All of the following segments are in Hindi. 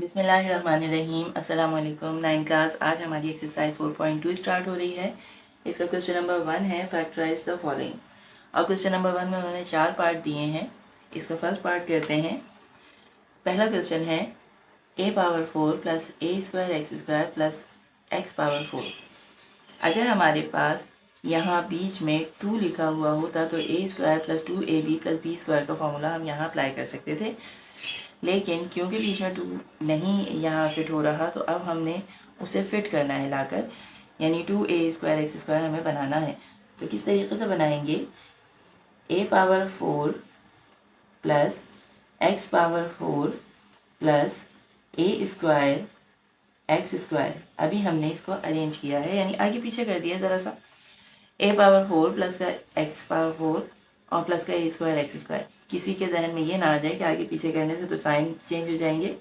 बिस्मिल्लाहिर्रहमानिर्रहीम। अस्सलाम वालेकुम। 9 क्लास। आज हमारी एक्सरसाइज 4.2 स्टार्ट हो रही है। इसका क्वेश्चन नंबर 1 है फैक्टराइज द फॉलोइंग। और क्वेश्चन नंबर 1 में उन्होंने 4 पार्ट दिए हैं। इसका फर्स्ट पार्ट करते हैं। पहला क्वेश्चन है a power 4 plus a square X square plus x power 4। अगर हमारे पास यहाँ बीच में 2 लिखा हुआ होता तो a square plus 2ab plus b square का फॉर्मूला हम यहाँ अप्लाई कर सकते थे, लेकिन क्योंकि बीच में 2 नहीं यहाँ फिट हो रहा तो अब हमने उसे फिट करना है लाकर, यानी 2a स्क्वायर एक्स स्क्वायर हमें बनाना है। तो किस तरीके से बनाएंगे? a power 4 plus x power 4 plus a square X square. अभी हमने इसको अरेंज किया है, यानी आगे पीछे कर दिया ज़रा सा। a पावर 4 प्लस का एक्स पावर 4 और प्लस का a स्क्वायर एक्स स्क्वायर। किसी के जहन में ये ना आ जाए कि आगे पीछे करने से तो साइन चेंज हो जाएंगे।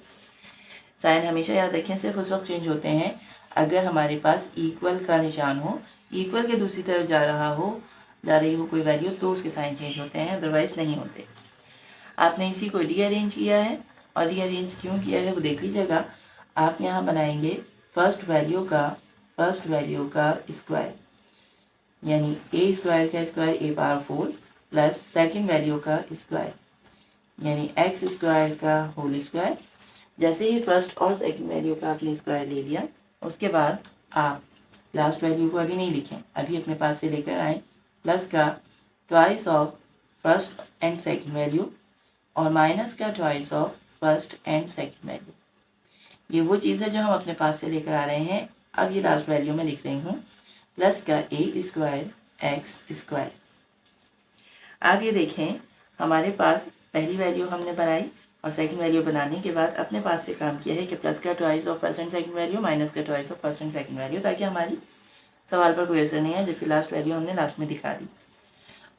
साइन हमेशा याद रखें सिर्फ उस वक्त चेंज होते हैं अगर हमारे पास इक्वल का निशान हो, इक्वल के दूसरी तरफ जा रही हो कोई वैल्यू, तो उसके साइन चेंज होते हैं, अदरवाइज नहीं होते। आपने इसी को रीअरेंज किया है, और रीअरेंज क्यों किया है वो देख लीजिएगा। आप यहाँ बनाएंगे फर्स्ट वैल्यू का स्क्वायर, यानी a स्क्वायर का square a power 4 plus second value का स्क्वायर, यानी एक्स स्क्वायर का होल स्क्वायर। जैसे ही फर्स्ट और सेकंड वैल्यू का आपने स्क्वायर ले लिया, उसके बाद आप लास्ट वैल्यू को अभी नहीं लिखें, अभी अपने पास से लेकर आए प्लस का twice of first and second value और माइनस का twice of first and second value. ये वो चीज़ है जो हम अपने पास से लेकर आ रहे हैं। अब ये लास्ट वैल्यू में लिख रही हूँ, प्लस का a स्क्वायर एक्स स्क्वायर। आप ये देखें, हमारे पास पहली वैल्यू हमने बनाई और सेकंड वैल्यू बनाने के बाद अपने पास से काम किया है कि प्लस का twice of first and second value minus का twice of first and second value, ताकि हमारी सवाल पर कोई असर नहीं है, जबकि लास्ट वैल्यू हमने लास्ट में दिखा दी।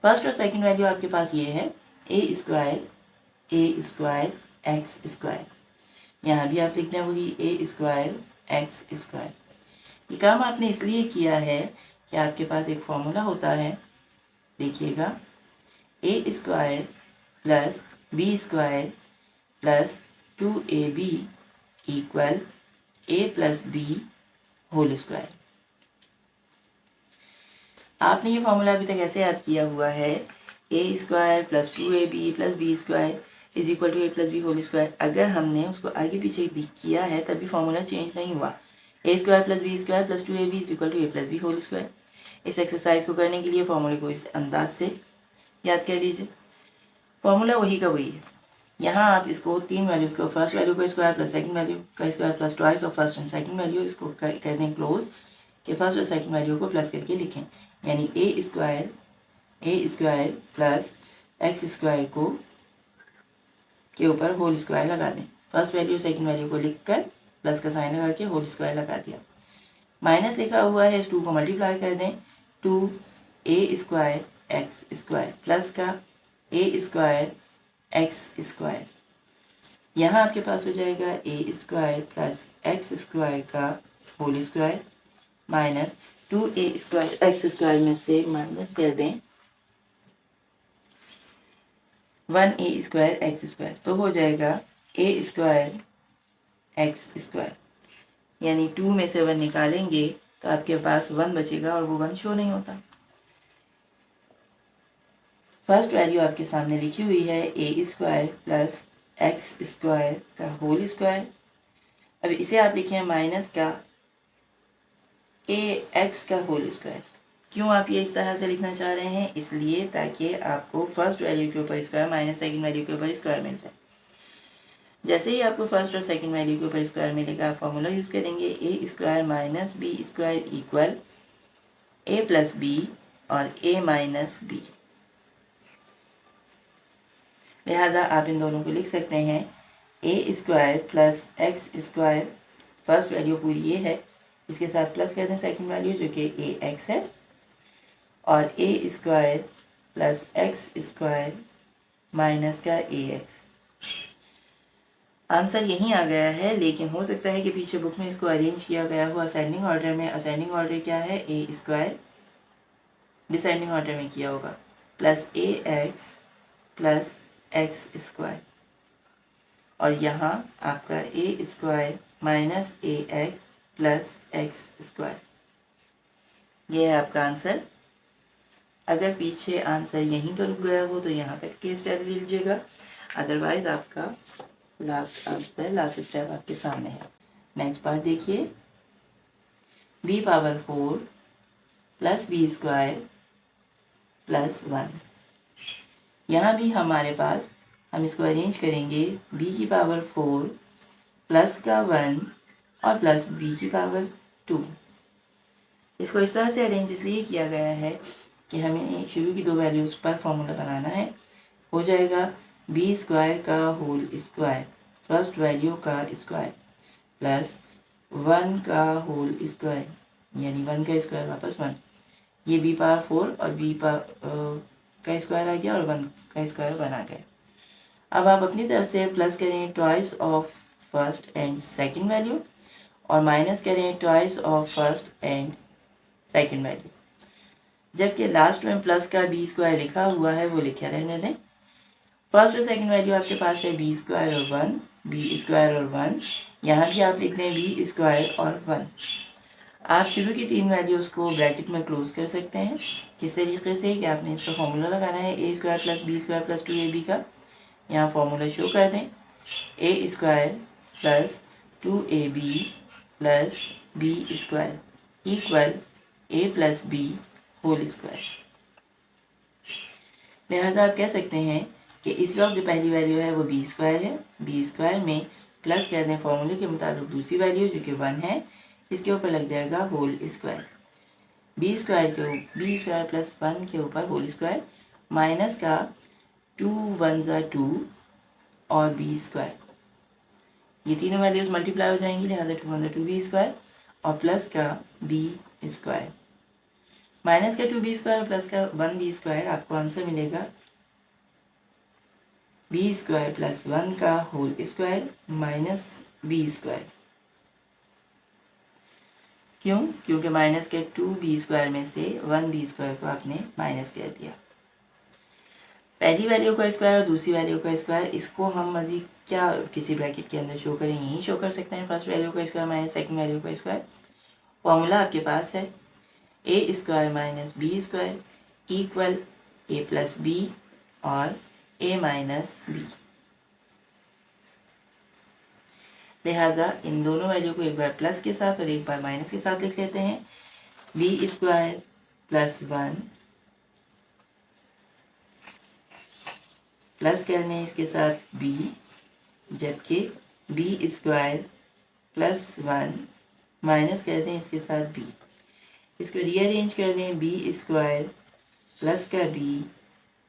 फर्स्ट और सेकंड वैल्यू आपके पास ये है a स्क्वायर एक्स स्क्वायर। यहाँ भी आप लिखते हैं वही a स्क्वायर एक्स स्क्वायर। ये काम आपने इसलिए किया है कि आपके पास एक फॉर्मूला होता है, देखिएगा, a square plus b square plus 2ab equal a plus b whole square. आपने ये फॉर्मूला अभी तक ऐसे याद किया हुआ है, a square plus 2ab plus b square is equal to a plus b whole square. अगर हमने उसको आगे पीछे किया है तभी फॉर्मूला चेंज नहीं हुआ। a square plus b square plus 2ab is equal to a plus b whole square. इस एक्सरसाइज को करने के लिए फॉर्मूले को इस अंदाज से याद कर लीजिए। फॉर्मूला वही का वही है। यहाँ आप इसको 3 वैल्यूज़ को, फर्स्ट वैल्यू का स्क्वायर प्लस सेकंड वैल्यू का square plus twice of first and second value, इसको कर दें क्लोज कि फर्स्ट और सेकंड वैल्यू को प्लस करके लिखें, यानी a square plus X square को के ऊपर होल स्क्वायर लगा दें। फर्स्ट वैल्यू सेकंड वैल्यू को लिख कर प्लस का साइन लगा के होल स्क्वायर लगा दिया। माइनस लिखा हुआ है, इस 2 को मल्टीप्लाई कर दें, 2a square X square plus का a स्क्वायर एक्स स्क्वायर। यहाँ आपके पास हो जाएगा a square plus X square का whole square minus 2a square X square में से माइनस कर दें 1a स्क्वायर एक्स स्क्वायर, तो हो जाएगा a स्क्वायर एक्स स्क्वायर। यानी 2 में से 1 निकालेंगे तो आपके पास 1 बचेगा और वो 1 शो नहीं होता। फर्स्ट वैल्यू आपके सामने लिखी हुई है a square plus X square का होल स्क्वायर। अब इसे आप लिखें माइनस का a एक्स का होल स्क्वायर। क्यों आप ये इस तरह से लिखना चाह रहे हैं? इसलिए ताकि आपको फर्स्ट वैल्यू के ऊपर स्क्वायर माइनस सेकंड वैल्यू के ऊपर स्क्वायर मिल जाए। जैसे ही आपको फर्स्ट और सेकंड वैल्यू के ऊपर स्क्वायर मिलेगा, आप फॉर्मूला यूज़ करेंगे a square minus b square equal a plus b और a माइनस b। लिहाजा आप इन दोनों को लिख सकते हैं a square plus X square, first value पूरी ये है, इसके साथ प्लस कर दें सेकंड वैल्यू जो कि a x है, और a square plus X square minus का ax। आंसर यहीं आ गया है, लेकिन हो सकता है कि पीछे बुक में इसको अरेंज किया गया हो असेंडिंग ऑर्डर में। असेंडिंग ऑर्डर क्या है? a स्क्वायर, डिसेंडिंग ऑर्डर में किया होगा plus ax plus X square. और यहाँ आपका ए स्क्वायर माइनस ए एक्स प्लस एक्स स्क्वायर, ये है आपका आंसर। अगर पीछे आंसर यहीं पर रुक गया हो तो यहाँ तक के स्टेप ले लीजिएगा, अदरवाइज आपका लास्ट आंसर, लास्ट स्टेप आपके सामने है। नेक्स्ट पार्ट देखिए, B power 4 plus B square plus 1। यहाँ भी हमारे पास, हम इसको अरेंज करेंगे b की पावर 4 प्लस का 1 और प्लस b की पावर 2। इसको इस तरह से अरेंज इसलिए किया गया है कि हमें शुरू की दो वैल्यूज़ पर फॉर्मूला बनाना है। हो जाएगा b स्क्वायर का होल स्क्वायर, फर्स्ट वैल्यू का स्क्वायर, प्लस 1 का होल स्क्वायर, यानी 1 का स्क्वायर वापस 1। ये b पावर 4 और b पावर का स्क्वायर आ गया और 1 का स्क्वायर 1 आ गया। अब आप अपनी तरफ से प्लस करें twice of first and second value और माइनस करें twice of first and second value. जबकि लास्ट में प्लस का बी स्क्वायर लिखा हुआ है वो लिखे रहने दें। फर्स्ट और सेकंड वैल्यू आपके पास है बी स्क्वायर और 1, बी स्क्वायर और 1। यहाँ भी आप लिख दें बी स्क्वायर और 1। आप शुरू की तीन वैल्यूज़ को ब्रैकेट में क्लोज कर सकते हैं। किस तरीके से कि आपने इस पर फॉर्मूला लगाना है A square plus B square plus 2ab का। यहाँ फॉर्मूला शो कर दें, A square plus 2ab plus B square equal A plus B whole square. लिहाजा आप कह सकते हैं कि इस वक्त जो पहली वैल्यू है वो बी स्क्वायर है। बी स्क्वायर में प्लस कर दें फॉर्मूले के मुताबिक दूसरी वैल्यू जो कि 1 है, इसके ऊपर लग जाएगा whole square. B square plus 1 के ऊपर होल स्क्वायर, माइनस का 2 1 2 और बी स्क्वायर, ये तीनों वैल्यूज मल्टीप्लाई हो जाएंगी, लिहाजा 2 1 2 बी स्क्वायर और प्लस का बी स्क्वायर, माइनस का 2b स्क्वायर प्लस का 1b स्क्वायर। आपको आंसर मिलेगा बी स्क्वायर प्लस 1 का whole square minus B square. क्यों? क्योंकि माइनस के 2b स्क्वायर में से 1b स्क्वायर को आपने माइनस कर दिया। पहली वैल्यू का स्क्वायर और दूसरी वैल्यू का स्क्वायर, इसको हम मजीद क्या किसी ब्रैकेट के अंदर शो करें, यही शो कर सकते हैं। फर्स्ट वैल्यू का स्क्वायर माइनस सेकंड वैल्यू का स्क्वायर। फॉर्मूला आपके पास है A square minus B square equal A plus B और ए माइनस बी। लिहाजा इन दोनों वैल्यू को एक बार प्लस के साथ और एक बार माइनस के साथ लिख लेते हैं। बी स्क्वायर प्लस 1 प्लस करने इसके साथ b, जबकि बी स्क्वायर प्लस 1 माइनस कर दें इसके साथ b। इसको रीअरेंज कर लें, बी स्क्वायर प्लस का b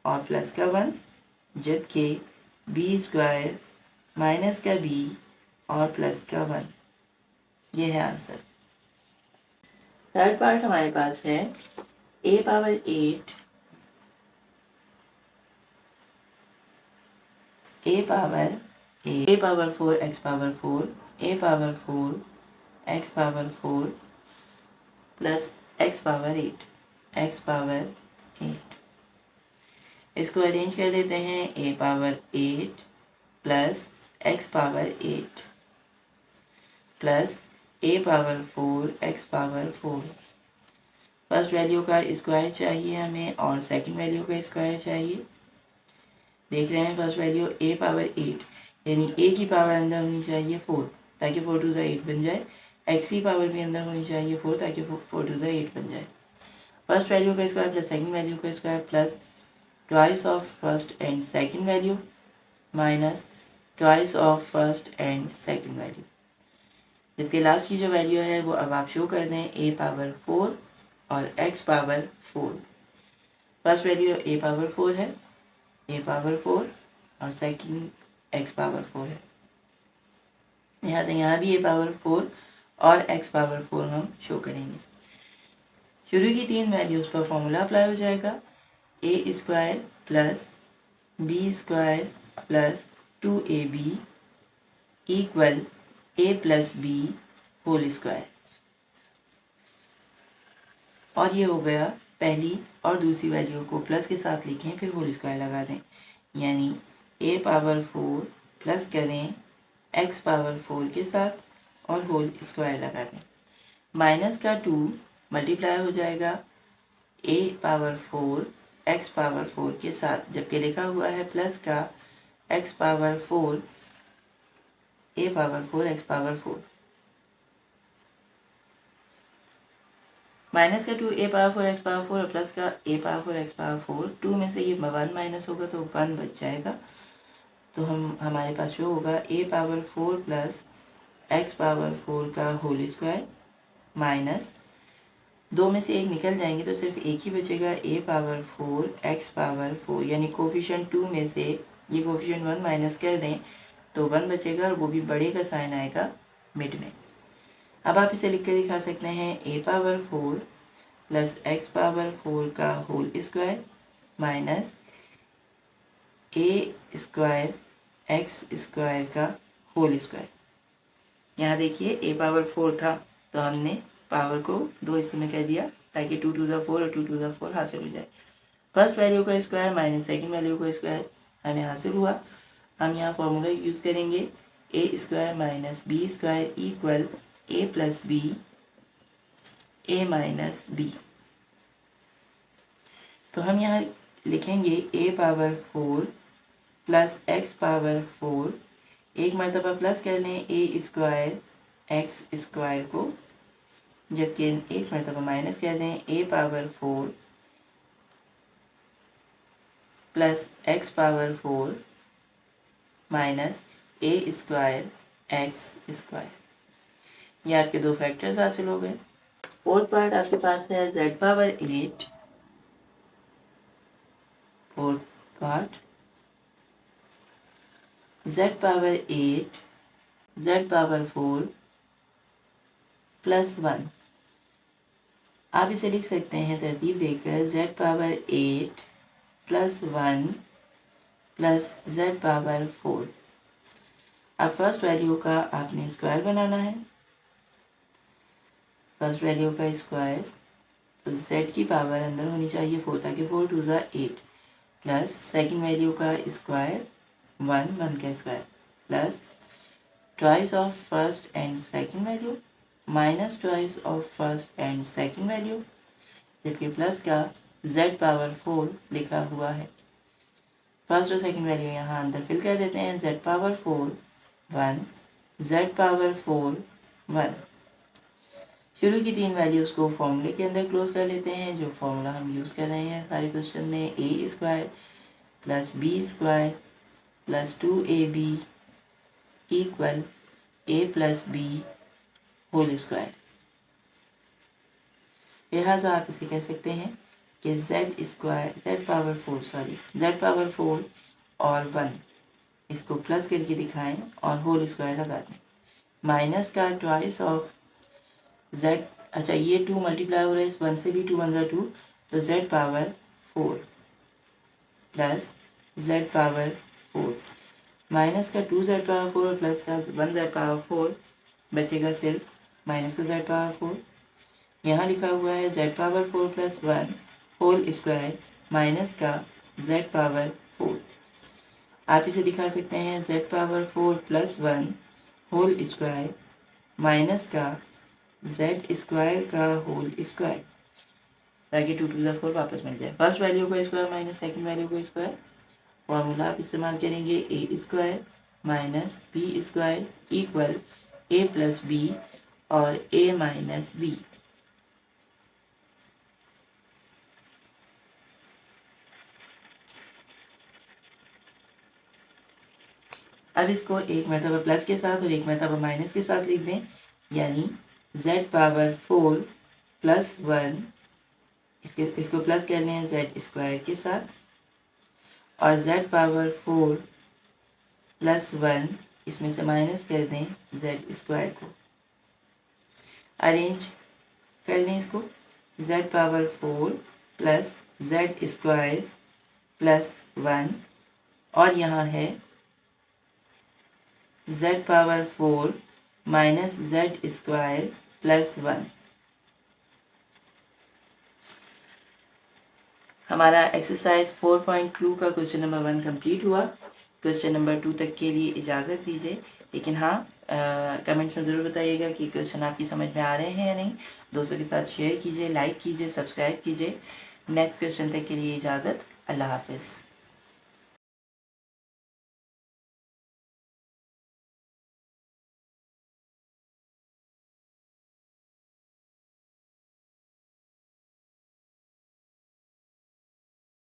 और प्लस का 1, जबकि बी स्क्वायर माइनस का b और प्लस का 1। ये है आंसर। थर्ड पार्ट हमारे पास है a power 8 a power 4 x power 4 a power 4 x power 4 plus x power 8 इसको अरेंज कर लेते हैं। a power 8 plus x power 8 plus a power 4 x power 4। First value का स्क्वायर चाहिए हमें और सेकंड वैल्यू का स्क्वायर चाहिए। देख रहे हैं फर्स्ट वैल्यू a पावर 8, यानी a की पावर अंदर होनी चाहिए 4 ताकि 4 2 8 बन जाए। x की पावर भी अंदर होनी चाहिए 4 ताकि 4 2 8 बन जाए। फर्स्ट वैल्यू का स्क्वायर प्लस सेकंड वैल्यू का square plus twice of first and second value minus twice of first and second value. जबकि लास्ट की जो वैल्यू है वो अब आप शो कर दें a पावर 4 और x power 4। First value a power 4 है, a पावर 4 और सेकंड x पावर 4 है। लिहाजा यहाँ भी a पावर 4 और x पावर 4 हम शो करेंगे। शुरू की तीन वैल्यूज़ पर फॉर्मूला अप्लाई हो जाएगा, a square plus B square plus 2ab equal a plus B whole square. और ये हो गया पहली और दूसरी वैल्यू को प्लस के साथ लिखें फिर होल स्क्वायर लगा दें, यानी a पावर 4 प्लस करें x पावर 4 के साथ और होल स्क्वायर लगा दें। माइनस का 2 मल्टीप्लाई हो जाएगा a पावर 4 x पावर 4 के साथ, जबकि लिखा हुआ है प्लस का x power 4 a power 4 x power 4। Minus का 2 a पावर 4 x पावर 4 और प्लस का a पावर 4 x पावर 4, 2 में से ये 1 माइनस होगा तो 1 बच जाएगा। तो हमारे पास जो होगा a power 4 plus x power 4 का होल स्क्वायर माइनस 2 में से 1 निकल जाएंगे तो सिर्फ एक ही बचेगा a पावर 4 x पावर 4, यानी कोफिशिएंट 2 में से ये कोफिशिएंट 1 माइनस कर दें तो 1 बचेगा और वो भी बड़े का साइन आएगा मिड में। अब आप इसे लिख कर दिखा सकते हैं a power 4 plus x power 4 का whole square minus a square x square का होल स्क्वायर। यहाँ देखिए a पावर 4 था तो हमने पावर को 2 हिस्से में कर दिया ताकि 2 टू द 4 और 2 टू द 4 हासिल हो जाए। फर्स्ट वैल्यू का स्क्वायर माइनस सेकेंड वैल्यू का स्क्वायर हमें हासिल हुआ। हम यहाँ फॉर्मूला यूज़ करेंगे a square minus B square equal a plus B a minus B. तो हम यहाँ लिखेंगे a power 4 plus x power 4, एक मरतबा प्लस कर लें a स्क्वायर x स्क्वायर को, जबकि एक मरतबा माइनस कर दें a power 4 plus x power 4 minus a square x square. ये आपके दो फैक्टर्स हासिल हो गए। फोर्थ पार्ट आपके पास है z power 8, fourth part z power 8 z power 4 plus 1। आप इसे लिख सकते हैं तरतीब देकर z power 8 plus 1 plus z power 4। अब फर्स्ट वैल्यू का आपने स्क्वायर बनाना है। फर्स्ट वैल्यू का स्क्वायर तो z की पावर अंदर होनी चाहिए 4 ताकि 4 टू ज़ा 8 प्लस सेकेंड वैल्यू का स्क्वायर 1 का square plus twice of first and second value minus twice of first and second value, जबकि प्लस का z पावर 4 लिखा हुआ है। फर्स्ट और सेकेंड वैल्यू यहाँ अंदर फिल कर देते हैं। z power 4 1 z power 4 1। शुरू की तीन वैल्यूज़ को फॉर्मूले के अंदर क्लोज कर लेते हैं, जो फॉर्मूला हम यूज़ कर रहे हैं सारे क्वेश्चन में, a square plus B square plus 2ab equal a plus B whole square. लिहाजा आप इसे कह सकते हैं कि z पावर 4 और 1 इसको प्लस करके दिखाएं और होल स्क्वायर लगा दें। माइनस का ट्वाइस ऑफ z, अच्छा ये 2 मल्टीप्लाई हो रहा है इस 1 से भी, 2 1 2 तो z power 4 plus z power 4 minus का 2z पावर 4 और प्लस का 1z पावर 4 बचेगा सिर्फ माइनस का z पावर 4। यहाँ लिखा हुआ है z power 4 plus 1 whole square minus का z पावर 4। आप इसे दिखा सकते हैं z power 4 plus 1 whole square minus का z स्क्वायर का होल स्क्वायर, ताकि 2 टू द 4 वापस मिल जाए। फर्स्ट वैल्यू का स्क्वायर माइनस सेकेंड वैल्यू का स्क्वायर। फॉर्मूला आप इस्तेमाल करेंगे a square minus B square equal a plus B और a माइनस बी। अब इसको एक मरतबा प्लस के साथ और एक मरतबा माइनस के साथ लिख दें, यानी z पावर 4 प्लस 1, इसको प्लस कर लें z स्क्वायर के साथ और z पावर 4 प्लस 1 इसमें से माइनस कर दें z स्क्वायर को। अरेंज कर लें इसको, z power 4 plus z square plus 1 और यहाँ है z power 4 minus z square plus 1। हमारा एक्सरसाइज 4.2 का क्वेश्चन नंबर 1 कंप्लीट हुआ। क्वेश्चन नंबर 2 तक के लिए इजाज़त दीजिए। लेकिन हाँ, कमेंट्स में ज़रूर बताइएगा कि क्वेश्चन आपकी समझ में आ रहे हैं या नहीं। दोस्तों के साथ शेयर कीजिए, लाइक कीजिए, सब्सक्राइब कीजिए। नेक्स्ट क्वेश्चन तक के लिए इजाज़त। अल्लाह हाफ़िज़।